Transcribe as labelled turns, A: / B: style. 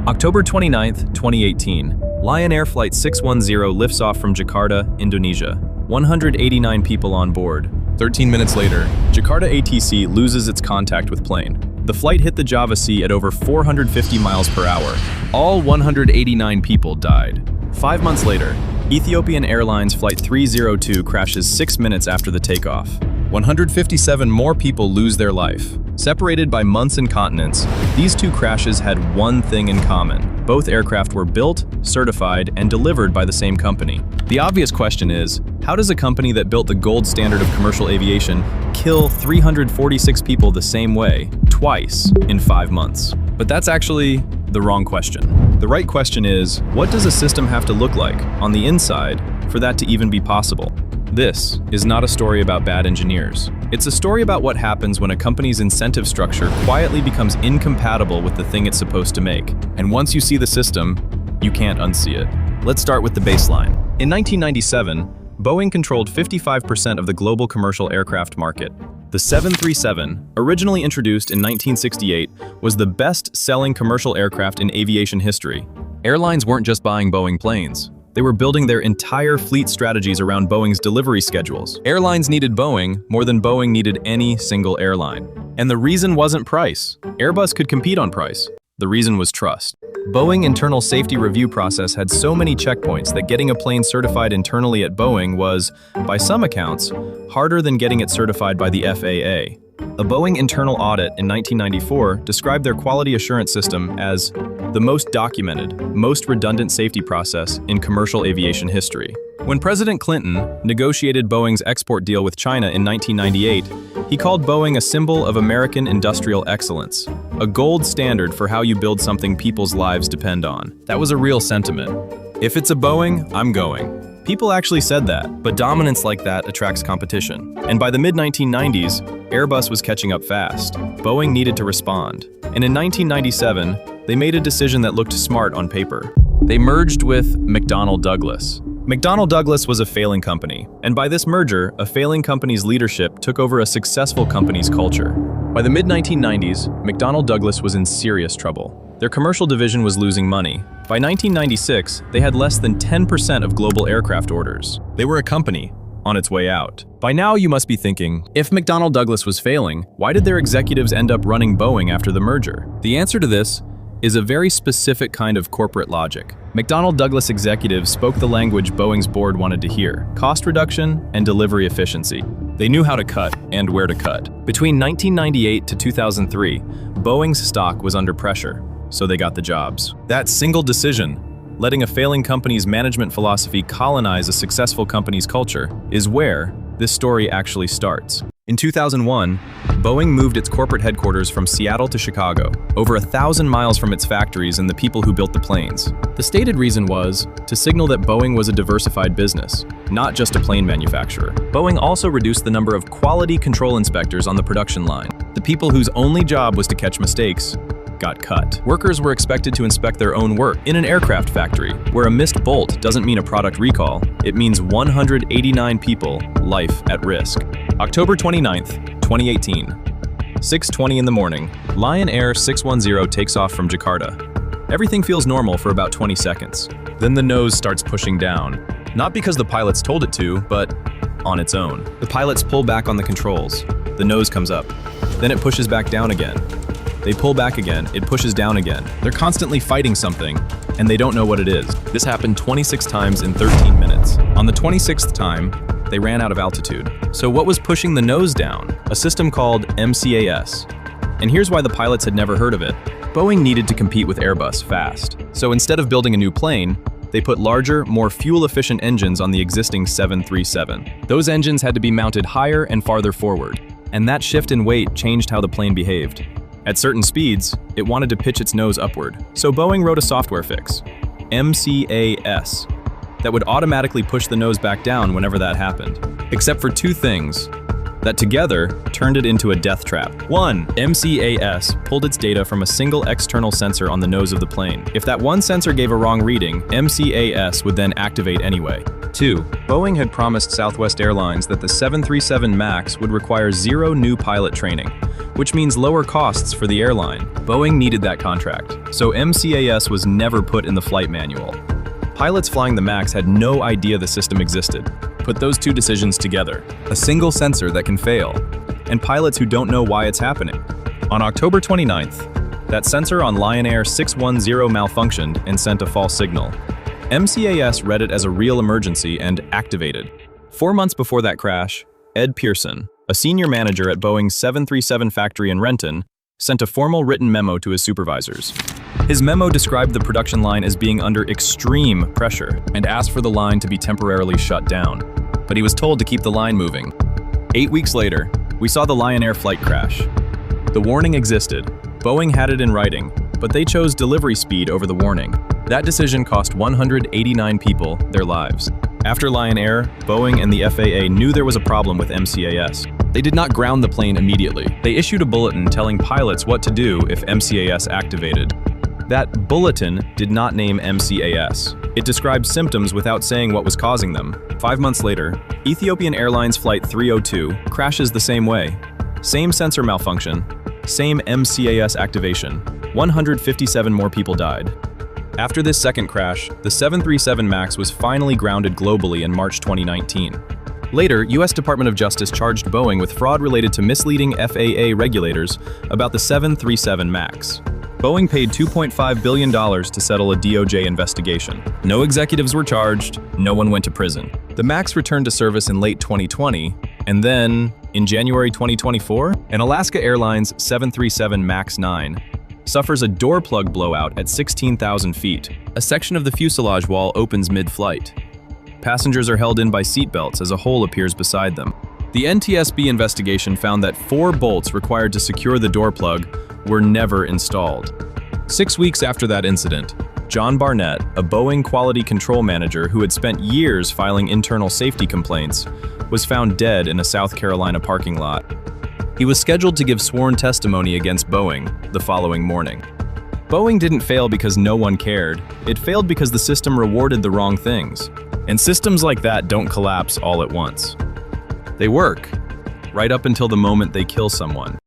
A: October 29th, 2018, Lion Air Flight 610 lifts off from Jakarta, Indonesia. 189 people on board. 13 minutes later, Jakarta ATC loses its contact with plane. The flight hit the Java Sea at over 450 miles per hour. All 189 people died. 5 months later, Ethiopian Airlines Flight 302 crashes 6 minutes after the takeoff. 157 more people lose their life. Separated by months and continents, these two crashes had one thing in common. Both aircraft were built, certified, and delivered by the same company. The obvious question is, how does a company that built the gold standard of commercial aviation kill 346 people the same way, twice, in 5 months? But that's actually the wrong question. The right question is, what does a system have to look like on the inside for that to even be possible? This is not a story about bad engineers. It's a story about what happens when a company's incentive structure quietly becomes incompatible with the thing it's supposed to make. And once you see the system, you can't unsee it. Let's start with the baseline. In 1997, Boeing controlled 55% of the global commercial aircraft market. The 737, originally introduced in 1968, was the best-selling commercial aircraft in aviation history. Airlines weren't just buying Boeing planes. They were building their entire fleet strategies around Boeing's delivery schedules. Airlines needed Boeing more than Boeing needed any single airline. And the reason wasn't price. Airbus could compete on price. The reason was trust. Boeing internal safety review process had so many checkpoints that getting a plane certified internally at Boeing was, by some accounts, harder than getting it certified by the FAA. A Boeing internal audit in 1994 described their quality assurance system as the most documented, most redundant safety process in commercial aviation history. When President Clinton negotiated Boeing's export deal with China in 1998, he called Boeing a symbol of American industrial excellence, a gold standard for how you build something people's lives depend on. That was a real sentiment. If it's a Boeing, I'm going. People actually said that, but dominance like that attracts competition. And by the mid-1990s, Airbus was catching up fast. Boeing needed to respond. And in 1997, they made a decision that looked smart on paper. They merged with McDonnell Douglas. McDonnell Douglas was a failing company, and by this merger, a failing company's leadership took over a successful company's culture. By the mid-1990s, McDonnell Douglas was in serious trouble. Their commercial division was losing money. By 1996, they had less than 10% of global aircraft orders. They were a company on its way out. By now, you must be thinking, if McDonnell Douglas was failing, why did their executives end up running Boeing after the merger? The answer to this is a very specific kind of corporate logic. McDonnell Douglas executives spoke the language Boeing's board wanted to hear: cost reduction and delivery efficiency. They knew how to cut and where to cut. Between 1998 to 2003, Boeing's stock was under pressure, so they got the jobs. That single decision, letting a failing company's management philosophy colonize a successful company's culture, is where this story actually starts. In 2001, Boeing moved its corporate headquarters from Seattle to Chicago, over 1,000 miles from its factories and the people who built the planes. The stated reason was to signal that Boeing was a diversified business, not just a plane manufacturer. Boeing also reduced the number of quality control inspectors on the production line. The people whose only job was to catch mistakes got cut. Workers were expected to inspect their own work. In an aircraft factory, where a missed bolt doesn't mean a product recall, it means 189 people, life at risk. October 29th, 2018. 6:20 in the morning, Lion Air 610 takes off from Jakarta. Everything feels normal for about 20 seconds. Then the nose starts pushing down. Not because the pilots told it to, but on its own. The pilots pull back on the controls. The nose comes up. Then it pushes back down again. They pull back again, it pushes down again. They're constantly fighting something, and they don't know what it is. This happened 26 times in 13 minutes. On the 26th time, they ran out of altitude. So what was pushing the nose down? A system called MCAS. And here's why the pilots had never heard of it. Boeing needed to compete with Airbus fast. So instead of building a new plane, they put larger, more fuel-efficient engines on the existing 737. Those engines had to be mounted higher and farther forward. And that shift in weight changed how the plane behaved. At certain speeds, it wanted to pitch its nose upward. So Boeing wrote a software fix, MCAS, that would automatically push the nose back down whenever that happened. Except for two things. that together turned it into a death trap. 1. MCAS pulled its data from a single external sensor on the nose of the plane. If that one sensor gave a wrong reading, MCAS would then activate anyway. 2. Boeing had promised Southwest Airlines that the 737 MAX would require 0 new pilot training, which means lower costs for the airline. Boeing needed that contract, so MCAS was never put in the flight manual. Pilots flying the MAX had no idea the system existed. Put those two decisions together: a single sensor that can fail, and pilots who don't know why it's happening. On October 29th, that sensor on Lion Air 610 malfunctioned and sent a false signal. MCAS read it as a real emergency and activated. 4 months before that crash, Ed Pearson, a senior manager at Boeing's 737 factory in Renton, sent a formal written memo to his supervisors. His memo described the production line as being under extreme pressure and asked for the line to be temporarily shut down. But he was told to keep the line moving. 8 weeks later, we saw the Lion Air flight crash. The warning existed. Boeing had it in writing, but they chose delivery speed over the warning. That decision cost 189 people their lives. After Lion Air, Boeing and the FAA knew there was a problem with MCAS. They did not ground the plane immediately. They issued a bulletin telling pilots what to do if MCAS activated. That bulletin did not name MCAS. It described symptoms without saying what was causing them. 5 months later, Ethiopian Airlines Flight 302 crashes the same way. Same sensor malfunction, same MCAS activation. 157 more people died. After this second crash, the 737 MAX was finally grounded globally in March 2019. Later, US Department of Justice charged Boeing with fraud related to misleading FAA regulators about the 737 MAX. Boeing paid $2.5 billion to settle a DOJ investigation. No executives were charged, no one went to prison. The MAX returned to service in late 2020, and then, in January 2024, an Alaska Airlines 737 MAX 9 suffers a door plug blowout at 16,000 feet. A section of the fuselage wall opens mid-flight. Passengers are held in by seatbelts as a hole appears beside them. The NTSB investigation found that 4 bolts required to secure the door plug were never installed. 6 weeks after that incident, John Barnett, a Boeing quality control manager who had spent years filing internal safety complaints, was found dead in a South Carolina parking lot. He was scheduled to give sworn testimony against Boeing the following morning. Boeing didn't fail because no one cared. It failed because the system rewarded the wrong things. And systems like that don't collapse all at once. They work, right up until the moment they kill someone.